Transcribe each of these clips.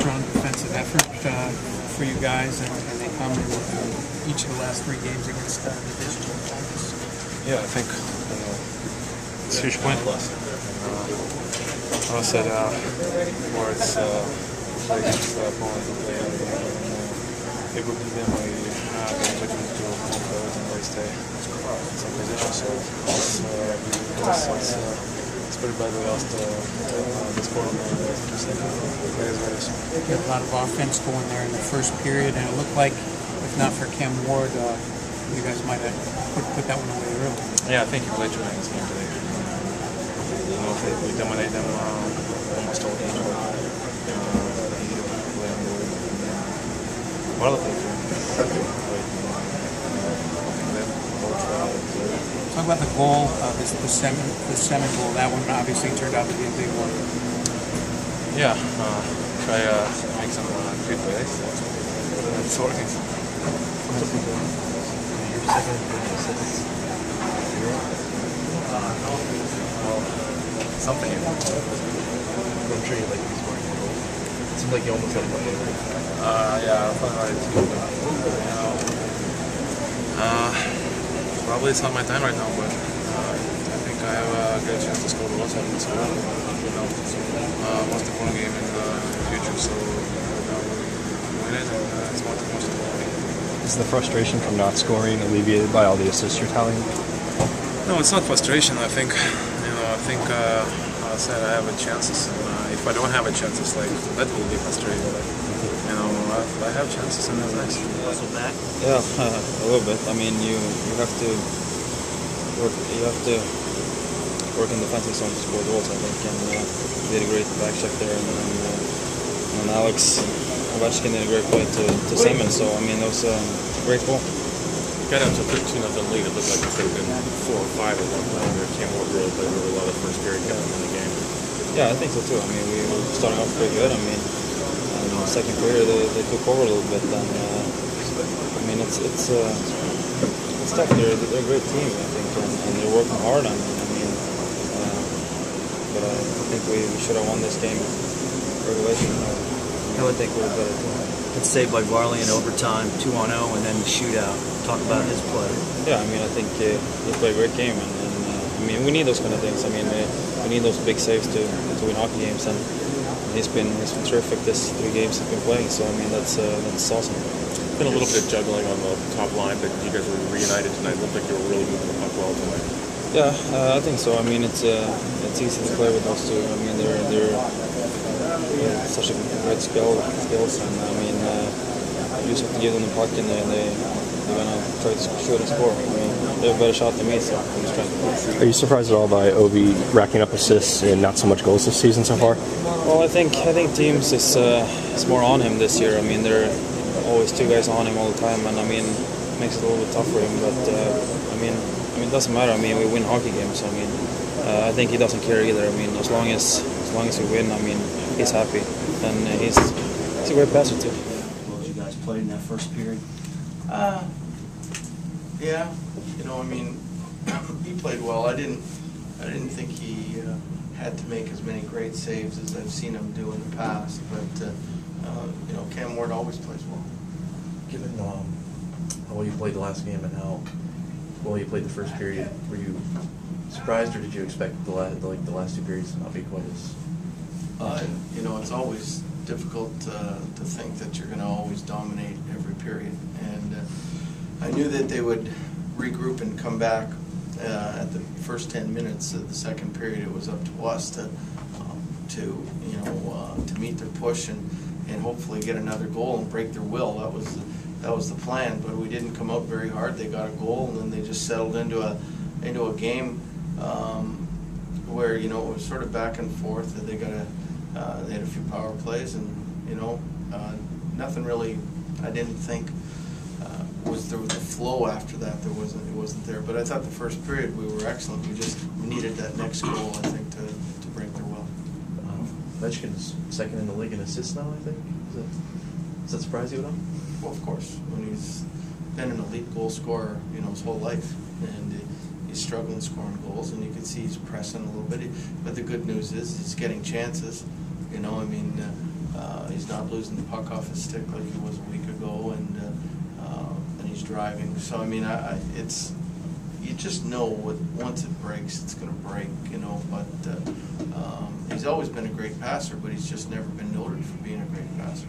strong defensive effort for you guys, and they come in each of the last 3 games against division opponents. Yeah, I think it's a huge point for us. I said before, it's play against opponents and play every game. If we beat them, we're looking to move forward and always stay in some position. So it's pretty bad we lost this quarter. You had a lot of offense going there in the first period, and it looked like, if not for Cam Ward, you guys might have put that one away early. Yeah, I think he played too in this game today. We dominate them almost all game. Talk about the goal, the seven goal. That one obviously turned out to be a big one. Yeah, try make some good plays. It's working. Something. I'm sure you like these scoring goals. It seems like you almost had one. Yeah, I thought about it too. Probably it's not my time right now, but I think I have a good chance to score goals in this game. Most important game in the future, so win it, and it's most important. Is the frustration from not scoring alleviated by all the assists you're tallying? No, it's not frustration. I think, I said I have a chances, and if I don't have a chances, like that will be frustrating. But I have chances, and that's nice. Also back? Yeah, a little bit. I mean, you have to work. You have to work in defensive zone to score goals, I think, and did a great back check there, and Alex Ovechkin did a great play to Simmons. So I mean, it was a great goal. Got out to 13-0 lead. It looked like it could have been 4 or 5 at one time. Cam Ward really played really well the first period, got him in the game. Yeah, I think so too. I mean, we were starting off pretty good. I mean, in the second period they took over a little bit, and I mean it's tough. They're a great team, I think, and they're working hard. But I think we should have won this game regulation. I would think we're better team. It's saved by Varley in overtime, 2-0, and then the shootout. Talk about his play. Yeah, I mean, I think he played a great game, and I mean, we need those kind of things. I mean, we need those big saves to win hockey games, and he's been terrific this 3 games he's been playing. So I mean, that's awesome. It's been a little bit of juggling on the top line, but you guys were reunited tonight. It looked like you were really moving the puck well tonight. Yeah, I think so. I mean, it's easy to play with those two. I mean, they're such a great skills, and I mean, you just have to give them the puck, and they're gonna try to shoot and score. I mean, they have a better shot than me, so I'm just trying to. Are you surprised at all by Ovi racking up assists and not so much goals this season so far? Well, I think teams is more on him this year. I mean, there are always 2 guys on him all the time, and I mean, it makes it a little bit tough for him. But I mean, it doesn't matter. I mean, we win hockey games. So, I mean, I think he doesn't care either. I mean, as long as we win, I mean, he's happy, and he's a great passer too. Well, you guys played in that first period. Yeah, I mean, he played well. I didn't think he had to make as many great saves as I've seen him do in the past. But Cam Ward always plays well. Given how well you played the last game and how well you played the first period, were you surprised, or did you expect the last 2 periods to not be quite as? It's always difficult to think that you're going to always dominate every period, and I knew that they would regroup and come back at the first 10 minutes of the second period. It was up to us to meet their push and hopefully get another goal and break their will. That was the plan, but we didn't come out very hard. They got a goal, and then they just settled into a game where it was sort of back and forth. They had a few power plays, and nothing really. I didn't think was the flow after that. It wasn't there. But I thought the first period we were excellent. We just needed that next goal, I think, to break their will. Ovechkin's second in the league in assists now, I think. Does that surprise you at all? Well, of course. When he's been an elite goal scorer, his whole life, and he's struggling scoring goals, and you can see he's pressing a little bit. But the good news is he's getting chances. He's not losing the puck off his stick like he was a week ago, and he's driving. So I mean, it's, you just know once it breaks, it's going to break, you know. But he's always been a great passer, but he's just never been noted for being a great passer.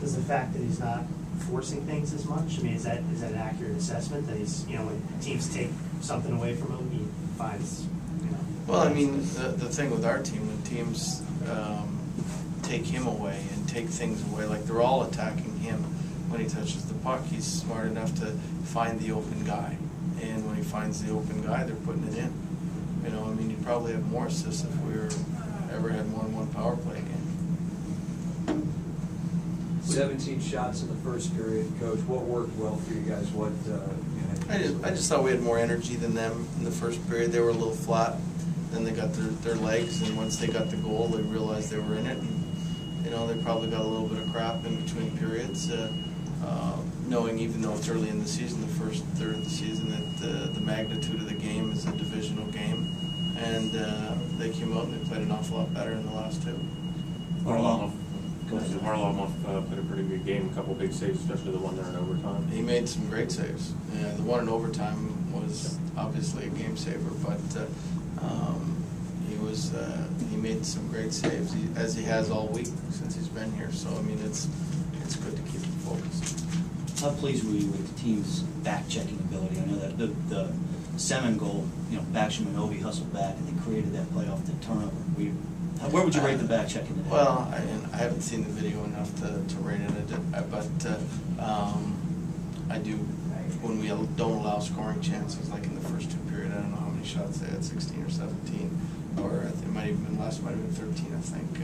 Does the fact that he's not forcing things as much, I mean, is that an accurate assessment that he's, you know, when teams take something away from him, he finds, you know? Well, I mean, the thing with our team, when teams take him away and take things away, like they're all attacking him when he touches the puck, he's smart enough to find the open guy. And when he finds the open guy, they're putting it in. You know, I mean, you'd probably have more assists if we ever had more than one power play game. 17 shots in the first period, Coach. What worked well for you guys? What I just thought we had more energy than them in the first period. They were a little flat. Then they got their legs, and once they got the goal, they realized they were in it. And, you know, they probably got a little bit of crap in between periods, knowing, even though it's early in the season, the first third of the season, that the magnitude of the game is a divisional game. And they came out and they played an awful lot better in the last two. Harlamov played a pretty good game, a couple big saves, especially the one there in overtime. He made some great saves. Yeah, the one in overtime was obviously a game saver, but he made some great saves, as he has all week since he's been here. So I mean, it's good to keep him focused. How pleased were you with the team's back-checking ability? I know that the Semin goal, you know, Backstrom and Ovi hustled back, and they created that play off the turnover. Where would you rate the back-checking today? Well, I haven't seen the video enough to rate it, but I do. When we don't allow scoring chances, like in the first two periods, I don't know how many shots they had, 16 or 17, or it might have been less, might have been 13. I think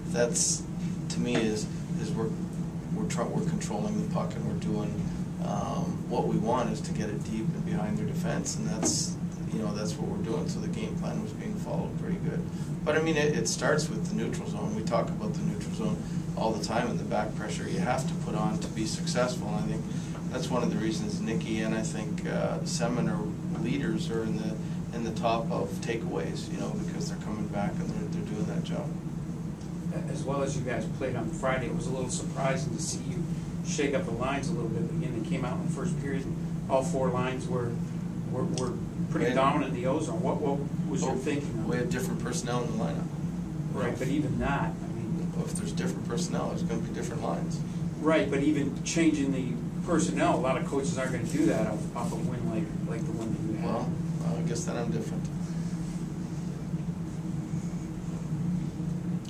that's, to me, is we're controlling the puck, and we're doing what we want is to get it deep and behind their defense, and that's what we're doing. So the game plan was being followed pretty good. But I mean, it starts with the neutral zone. We talk about the neutral zone all the time, and the back pressure you have to put on to be successful. And I think that's one of the reasons Nicky and I think Semin are leaders, are in the top of takeaways. You know, because they're coming back and they're doing that job. As well as you guys played on Friday, it was a little surprising to see you shake up the lines a little bit. Again, they came out in the first period. All four lines were pretty dominant in the ozone. What was your thinking? We have different personnel in the lineup. Right, but even that, I mean, well, if there's different personnel, there's going to be different lines. Right, but even changing the personnel, a lot of coaches aren't going to do that off a win like the one that you had. Well, I guess then I'm different.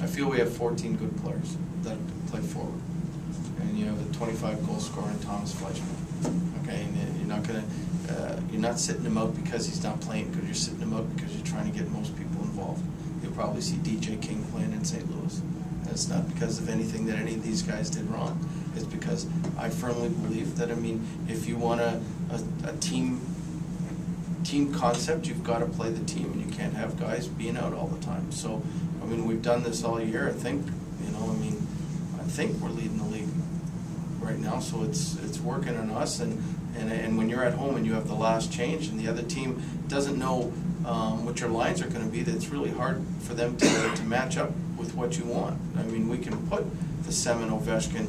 I feel we have 14 good players that play forward, and you have a 25-goal scorer in Thomas Fleischman. Okay, and you're not sitting him out because he's not playing good. You're sitting him out because you're trying to get most people involved. You'll probably see DJ King playing in St. Louis. And it's not because of anything that any of these guys did wrong. It's because I firmly believe that, I mean, if you want a team concept, you've got to play the team, and you can't have guys being out all the time. So, I mean, we've done this all year. I think, I think we're leading the league right now. So it's working on us, and when you're at home and you have the last change, and the other team doesn't know what your lines are going to be, that's really hard for them to match up with what you want. I mean, we can put the Semin Ovechkin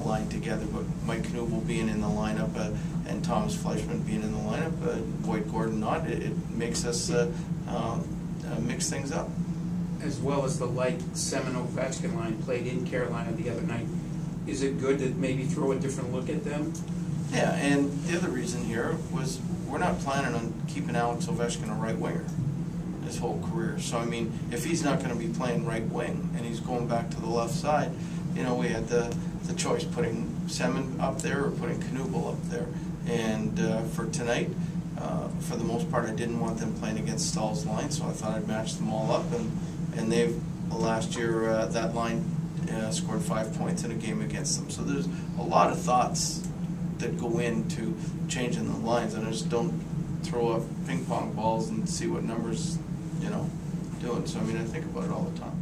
line together, but Mike Knubel being in the lineup and Thomas Fleischman being in the lineup, Boyd Gordon not, it makes us mix things up. As well as the light Semin Ovechkin line played in Carolina the other night. Is it good to maybe throw a different look at them? Yeah, and the other reason here was we're not planning on keeping Alex Ovechkin a right winger his whole career. So, I mean, if he's not going to be playing right wing and he's going back to the left side, you know, we had the choice putting Semin up there or putting Knubel up there. And for tonight, for the most part, I didn't want them playing against Stahl's line, so I thought I'd match them all up. And they've, last year, that line scored 5 points in a game against them. So there's a lot of thoughts that go into changing the lines, and I just don't throw up ping pong balls and see what numbers, doing. So I mean, I think about it all the time.